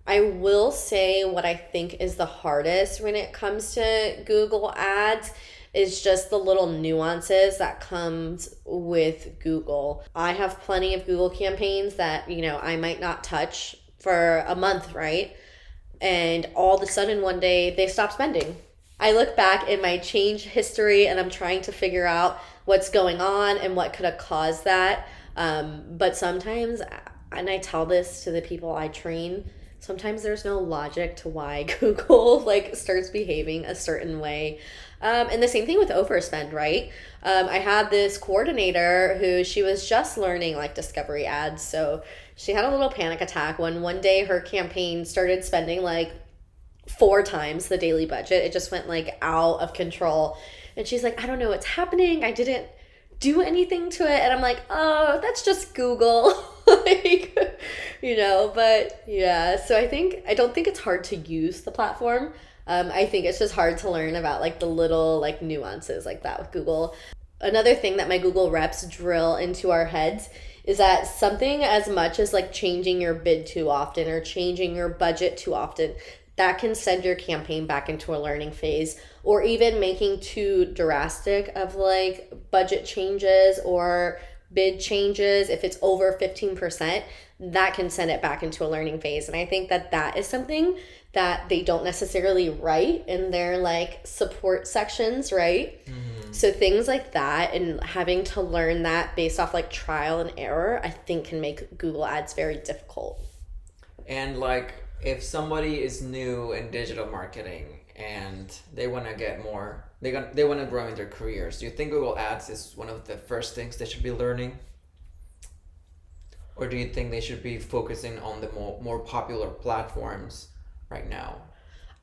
I will say what I think is the hardest when it comes to Google Ads is just the little nuances that comes with Google. I have plenty of Google campaigns that, I might not touch for a month, right? And all of a sudden one day they stop spending. I look back in my change history and I'm trying to figure out what's going on and what could have caused that. But sometimes, and I tell this to the people I train, sometimes there's no logic to why Google like starts behaving a certain way. And the same thing with overspend, right? I had this coordinator who she was just learning like discovery ads. So she had a little panic attack when one day her campaign started spending like 4 times the daily budget. It just went like out of control. And she's like, I don't know what's happening. I didn't do anything to it. And I'm like, oh, that's just Google. Like, but yeah. So I don't think it's hard to use the platform. I think it's just hard to learn about like the little like nuances like that with Google. Another thing that my Google reps drill into our heads is that something as much as like changing your bid too often or changing your budget too often, that can send your campaign back into a learning phase, or even making too drastic of like budget changes or bid changes. If it's over 15%, that can send it back into a learning phase. And I think that is something that they don't necessarily write in their like support sections, right? Mm-hmm. So things like that and having to learn that based off like trial and error, I think can make Google Ads very difficult. And like, if somebody is new in digital marketing and they want to get more, they want to grow in their careers, do you think Google Ads is one of the first things they should be learning? Or do you think they should be focusing on the more popular platforms right now?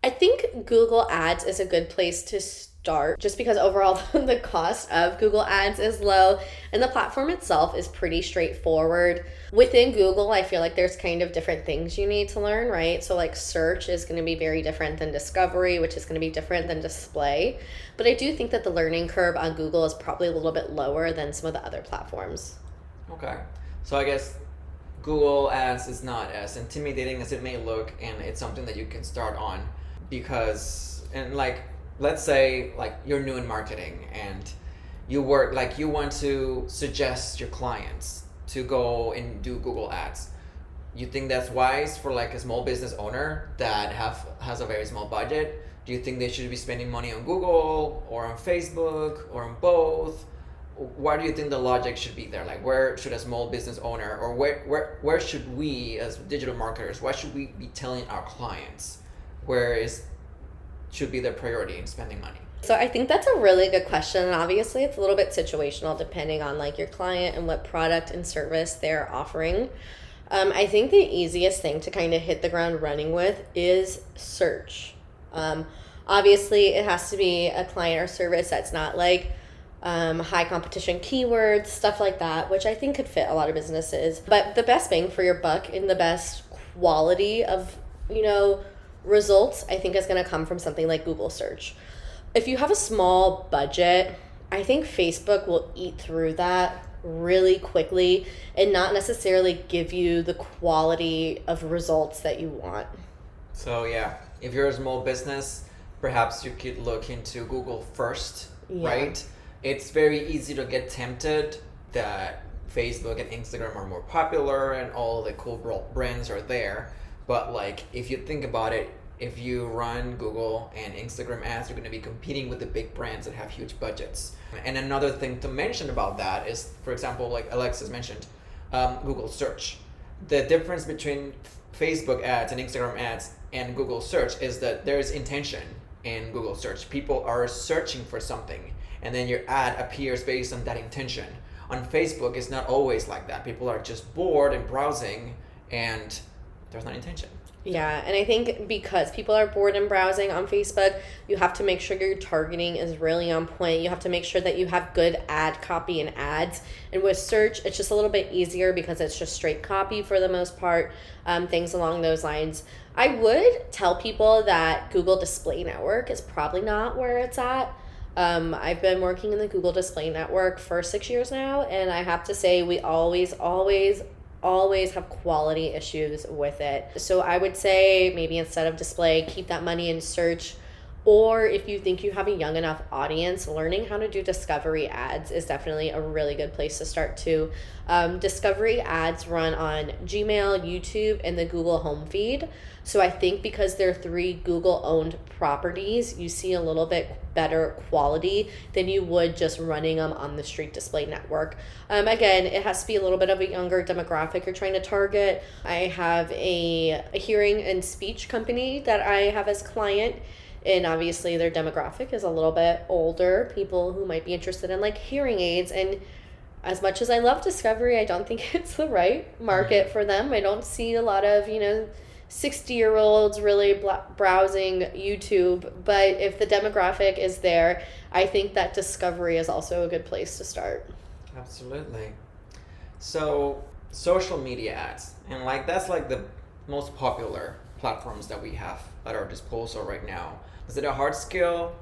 I think Google Ads is a good place to start just because overall the cost of Google Ads is low and the platform itself is pretty straightforward. Within Google, I feel like there's kind of different things you need to learn, right? So like search is going to be very different than discovery, which is going to be different than display. But I do think that the learning curve on Google is probably a little bit lower than some of the other platforms. Okay. So I guess Google Ads is not as intimidating as it may look, and it's something that you can start on because, and like, let's say like you're new in marketing and you want to suggest your clients to go and do Google Ads. You think that's wise for like a small business owner that has a very small budget? Do you think they should be spending money on Google or on Facebook or on both? Why do you think the logic should be there? Like, where should a small business owner, or where should we as digital marketers, why should we be telling our clients should be their priority in spending money? So I think that's a really good question, and obviously it's a little bit situational depending on like your client and what product and service they're offering. I think the easiest thing to kind of hit the ground running with is search. Obviously it has to be a client or service that's not like high competition keywords, stuff like that, which I think could fit a lot of businesses. But the best bang for your buck and the best quality of, results, I think is going to come from something like Google search. If you have a small budget, I think Facebook will eat through that really quickly and not necessarily give you the quality of results that you want. So yeah, if you're a small business, perhaps you could look into Google first, right? It's very easy to get tempted that Facebook and Instagram are more popular and all the cool brands are there. But like, if you think about it, if you run Google and Instagram ads, you're going to be competing with the big brands that have huge budgets. And another thing to mention about that is, for example, like Alexis mentioned, Google search. The difference between Facebook ads and Instagram ads and Google search is that there is intention in Google search. People are searching for something, and then your ad appears based on that intention. On Facebook, it's not always like that. People are just bored and browsing, and there's no intention. Yeah, and I think because people are bored and browsing on Facebook, you have to make sure your targeting is really on point. You have to make sure that you have good ad copy and ads. And with search, it's just a little bit easier because it's just straight copy for the most part, things along those lines. I would tell people that Google Display Network is probably not where it's at. I've been working in the Google Display Network for 6 years now, and I have to say we always have quality issues with it. So I would say maybe instead of display, keep that money in search, Or if you think you have a young enough audience, learning how to do discovery ads is definitely a really good place to start too. Discovery ads run on Gmail, YouTube, and the Google home feed. So I think because they're 3 Google owned properties, you see a little bit better quality than you would just running them on the Street Display Network. Again, it has to be a little bit of a younger demographic you're trying to target. I have a hearing and speech company that I have as a client. And obviously their demographic is a little bit older, people who might be interested in like hearing aids. And as much as I love Discovery, I don't think it's the right market for them. I don't see a lot of, 60-year-olds really browsing YouTube. But if the demographic is there, I think that Discovery is also a good place to start. Absolutely. So social media ads, and like that's like the most popular platforms that we have at our disposal right now. Is it a hard skill?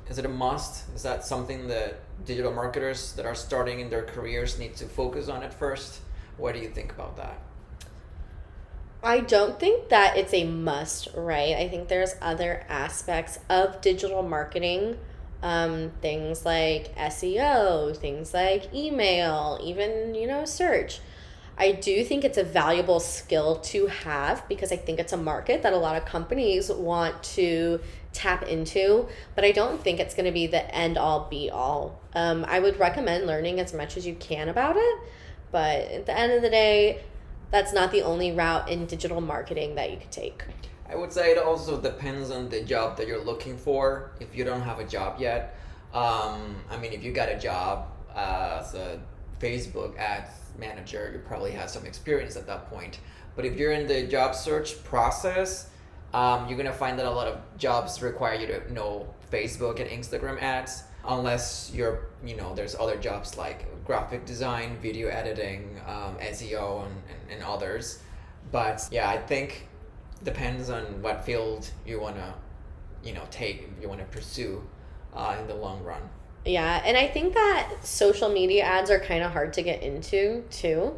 Is it a must? Is that something that digital marketers that are starting in their careers need to focus on at first? What do you think about that? I don't think that it's a must, right? I think there's other aspects of digital marketing, things like SEO, things like email, even, search. I do think it's a valuable skill to have because I think it's a market that a lot of companies want to tap into, but I don't think it's going to be the end all be all. I would recommend learning as much as you can about it, but at the end of the day, that's not the only route in digital marketing that you could take. I would say it also depends on the job that you're looking for. If you don't have a job yet, if you got a job as a Facebook ads manager, you probably have some experience at that point. But if you're in the job search process, you're gonna find that a lot of jobs require you to know Facebook and Instagram ads, unless there's other jobs like graphic design, video editing, SEO, and others. But yeah, I think depends on what field you wanna pursue in the long run. Yeah, and I think that social media ads are kind of hard to get into too,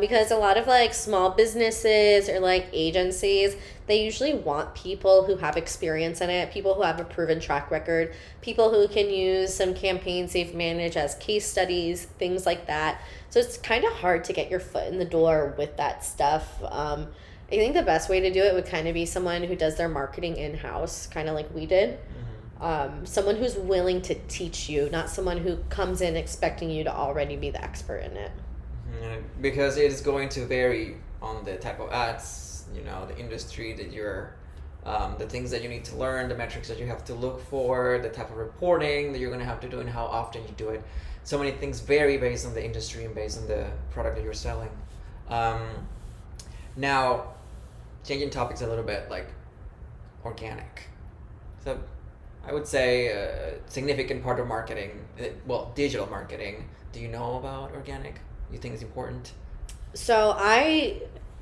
because a lot of like small businesses or like agencies, they usually want people who have experience in it, people who have a proven track record, people who can use some campaigns they've managed as case studies, things like that. So it's kind of hard to get your foot in the door with that stuff. I think the best way to do it would kind of be someone who does their marketing in-house, kind of like we did. Someone who's willing to teach you, not someone who comes in expecting you to already be the expert in it. Because it is going to vary on the type of ads, the industry that you're, the things that you need to learn, the metrics that you have to look for, the type of reporting that you're going to have to do and how often you do it. So many things vary based on the industry and based on the product that you're selling. Now, changing topics a little bit, like organic. So I would say a significant part of marketing, digital marketing. Do you know about organic? You think it's important? So I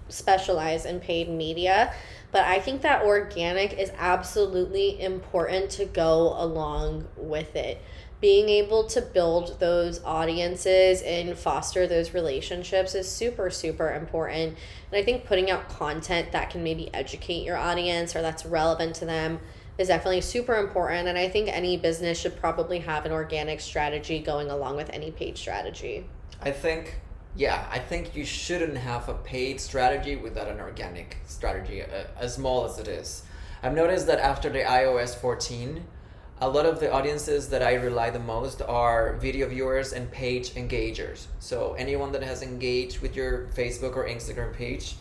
specialize in paid media, but I think that organic is absolutely important to go along with it. Being able to build those audiences and foster those relationships is super, super important. And I think putting out content that can maybe educate your audience or that's relevant to them is definitely super important. And I think any business should probably have an organic strategy going along with any paid strategy. I think you shouldn't have a paid strategy without an organic strategy, as small as it is. I've noticed that after the iOS 14, a lot of the audiences that I rely the most are video viewers and page engagers. So anyone that has engaged with your Facebook or Instagram page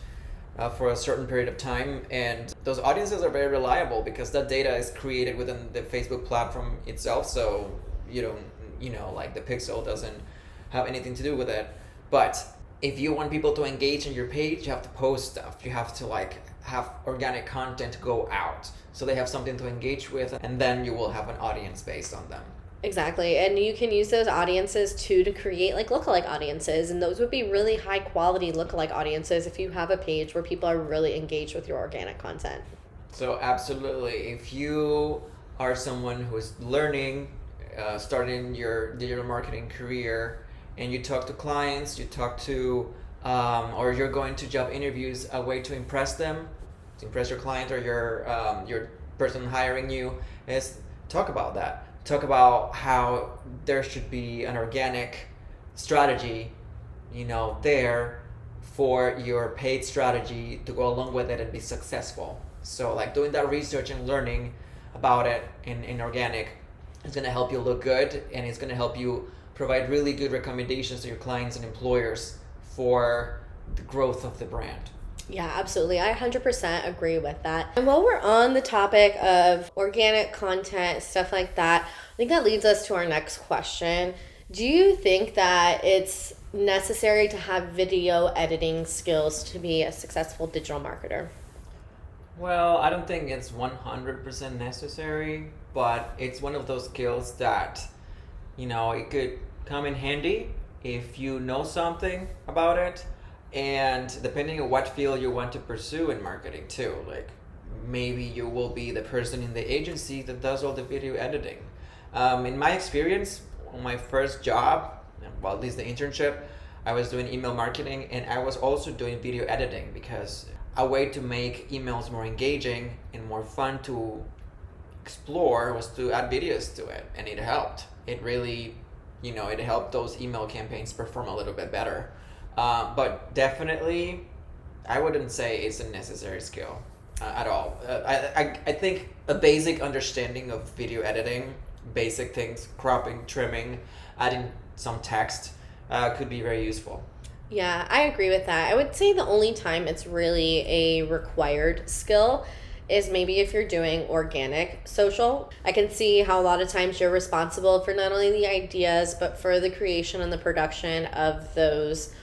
for a certain period of time, and those audiences are very reliable because that data is created within the Facebook platform itself, so you don't, like the pixel doesn't have anything to do with it. But if you want people to engage in your page, you have to post stuff. You have to have organic content go out so they have something to engage with, and then you will have an audience based on them. Exactly. And you can use those audiences too to create like lookalike audiences, and those would be really high quality lookalike audiences if you have a page where people are really engaged with your organic content. So absolutely, if you are someone who is learning, starting your digital marketing career, and you talk to clients, you talk to, or you're going to job interviews, a way to impress them, to impress your client or your person hiring you is talk about that. Talk about how there should be an organic strategy, there for your paid strategy to go along with it and be successful. So like doing that research and learning about it in organic is going to help you look good, and it's going to help you provide really good recommendations to your clients and employers for the growth of the brand. Yeah, absolutely. I 100% agree with that. And while we're on the topic of organic content, stuff like that, I think that leads us to our next question. Do you think that it's necessary to have video editing skills to be a successful digital marketer? Well, I don't think it's 100% necessary, but it's one of those skills that, it could come in handy if you know something about it, and depending on what field you want to pursue in marketing too. Like maybe you will be the person in the agency that does all the video editing. In my experience, on my first job, well, at least the internship, I was doing email marketing, and I was also doing video editing, because a way to make emails more engaging and more fun to explore was to add videos to it, and it helped. It really, it helped those email campaigns perform a little bit better. But definitely, I wouldn't say it's a necessary skill at all. I think a basic understanding of video editing, basic things, cropping, trimming, adding some text, could be very useful. Yeah, I agree with that. I would say the only time it's really a required skill is maybe if you're doing organic social. I can see how a lot of times you're responsible for not only the ideas, but for the creation and the production of those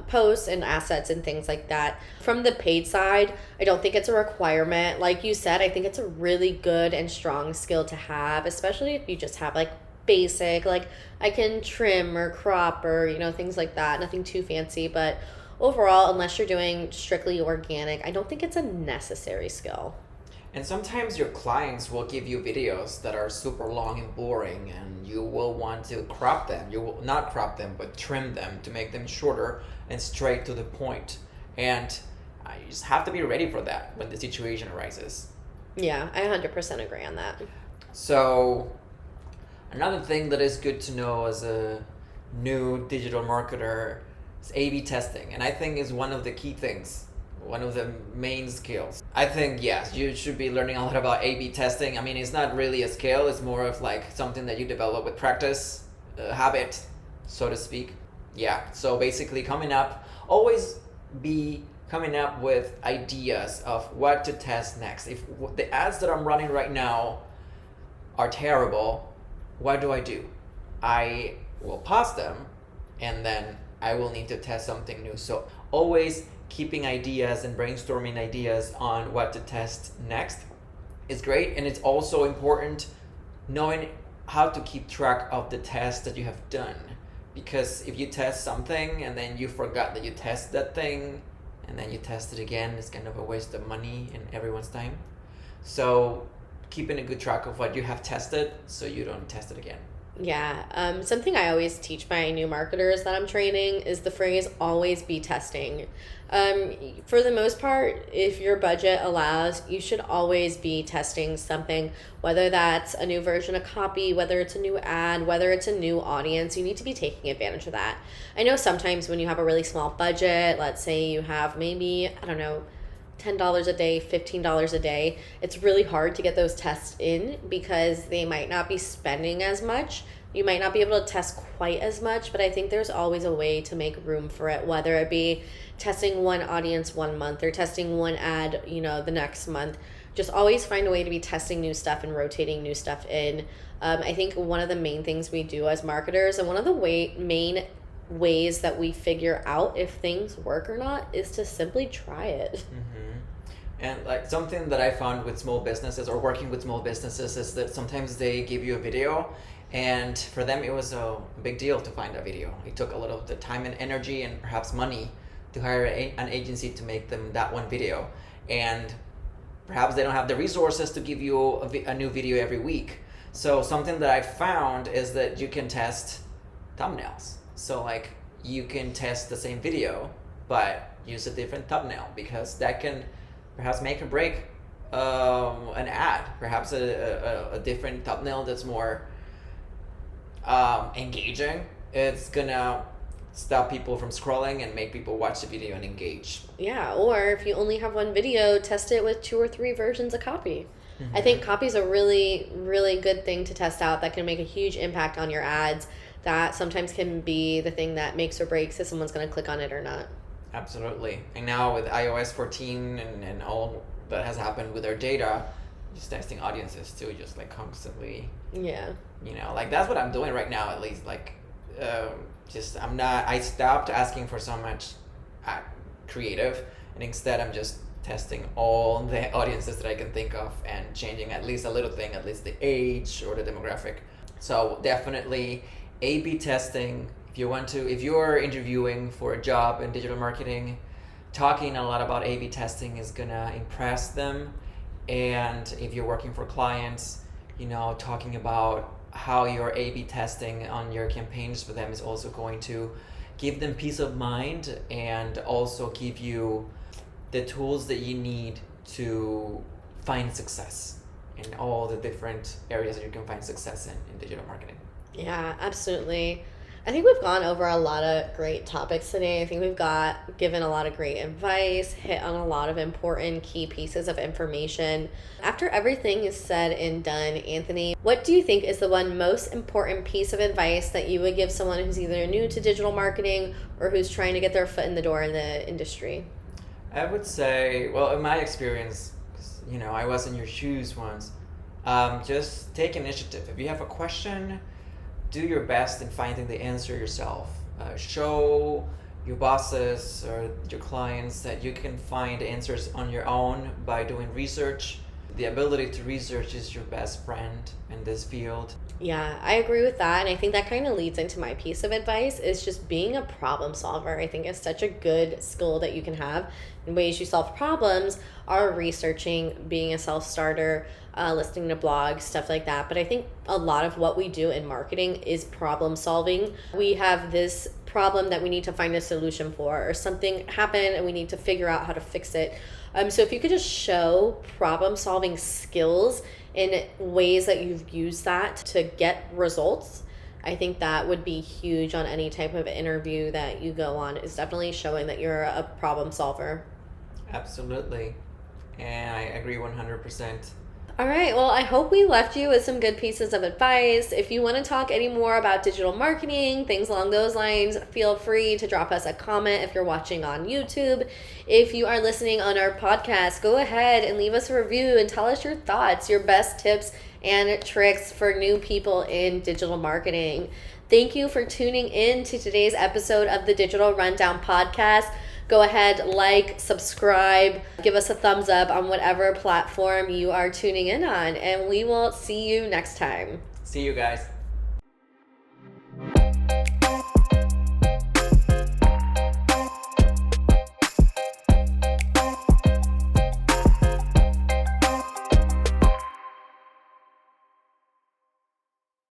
posts and assets and things like that. From the paid side, I don't think it's a requirement. Like you said, I think it's a really good and strong skill to have, especially if you just have like basic, like I can trim or crop or things like that, nothing too fancy. But overall, unless you're doing strictly organic, I don't think it's a necessary skill. And sometimes your clients will give you videos that are super long and boring, and you will want to crop them. You will not crop them, but trim them to make them shorter and straight to the point. And you just have to be ready for that when the situation arises. Yeah, I 100% agree on that. So another thing that is good to know as a new digital marketer is A/B testing, and I think is one of the key things, one of the main skills. I think, yes, you should be learning a lot about A/B testing. I mean, it's not really a skill, it's more of like something that you develop with practice, habit, so to speak. Yeah, so basically always be coming up with ideas of what to test next. If the ads that I'm running right now are terrible, what do? I will pause them, and then I will need to test something new. So always keeping ideas and brainstorming ideas on what to test next is great. And it's also important knowing how to keep track of the tests that you have done. Because if you test something and then you forgot that you tested that thing, and then you test it again, it's kind of a waste of money and everyone's time. So keeping a good track of what you have tested so you don't test it again. Yeah, something I always teach my new marketers that I'm training is the phrase always be testing. For the most part, if your budget allows, you should always be testing something, whether that's a new version of copy, whether it's a new ad, whether it's a new audience. You need to be taking advantage of that. I know sometimes when you have a really small budget, let's say you have maybe, I don't know, $10 a day, $15 a day, it's really hard to get those tests in because they might not be spending as much. You might not be able to test quite as much, but I think there's always a way to make room for it, whether it be testing one audience 1 month or testing one ad, the next month. Just always find a way to be testing new stuff and rotating new stuff in. I think one of the main things we do as marketers, and one of the main ways that we figure out if things work or not, is to simply try it. Mm-hmm. And like something that I found with small businesses or working with small businesses is that sometimes they give you a video, and for them it was a big deal to find a video. It took a lot of the time and energy and perhaps money to hire an agency to make them that one video, and perhaps they don't have the resources to give you a new video every week. So something that I found is that you can test thumbnails. So like you can test the same video but use a different thumbnail, because that can perhaps make or break an ad, perhaps a different thumbnail that's more engaging, it's gonna stop people from scrolling and make people watch the video and engage. Yeah, or if you only have one video, test it with 2 or 3 versions of copy. I think copy is a really, really good thing to test out that can make a huge impact on your ads. That sometimes can be the thing that makes or breaks if someone's going to click on it or not. Absolutely. And now with iOS 14 and all that has happened with our data, just testing audiences too, just like constantly. Yeah. Like that's what I'm doing right now, at least. Like, I stopped asking for so much creative, and instead I'm just testing all the audiences that I can think of and changing at least a little thing, at least the age or the demographic. So definitely A/B testing. If you're interviewing for a job in digital marketing, talking a lot about A/B testing is gonna impress them. And if you're working for clients, talking about how you're A/B testing on your campaigns for them is also going to give them peace of mind and also give you the tools that you need to find success in all the different areas that you can find success in digital marketing. Yeah, absolutely. I think we've gone over a lot of great topics today. I think we've given a lot of great advice, hit on a lot of important key pieces of information. After everything is said and done, Anthony, what do you think is the one most important piece of advice that you would give someone who's either new to digital marketing or who's trying to get their foot in the door in the industry? I would say, well, in my experience, I was in your shoes once, just take initiative. If you have a question, do your best in finding the answer yourself. Show your bosses or your clients that you can find answers on your own by doing research. The ability to research is your best friend in this field. Yeah, I agree with that. And I think that kind of leads into my piece of advice is just being a problem solver. I think it's such a good skill that you can have. And ways you solve problems are researching, being a self-starter, listening to blogs, stuff like that. But I think a lot of what we do in marketing is problem solving. We have this problem that we need to find a solution for, or something happened and we need to figure out how to fix it. So if you could just show problem solving skills in ways that you've used that to get results, I think that would be huge on any type of interview that you go on, is definitely showing that you're a problem solver. Absolutely. And I agree 100%. All right, well, I hope we left you with some good pieces of advice. If you want to talk any more about digital marketing, things along those lines, feel free to drop us a comment if you're watching on YouTube. If you are listening on our podcast, go ahead and leave us a review and tell us your thoughts, your best tips and tricks for new people in digital marketing. Thank you for tuning in to today's episode of the Digital Rundown Podcast. Go ahead, like, subscribe, give us a thumbs up on whatever platform you are tuning in on, and we will see you next time. See you guys.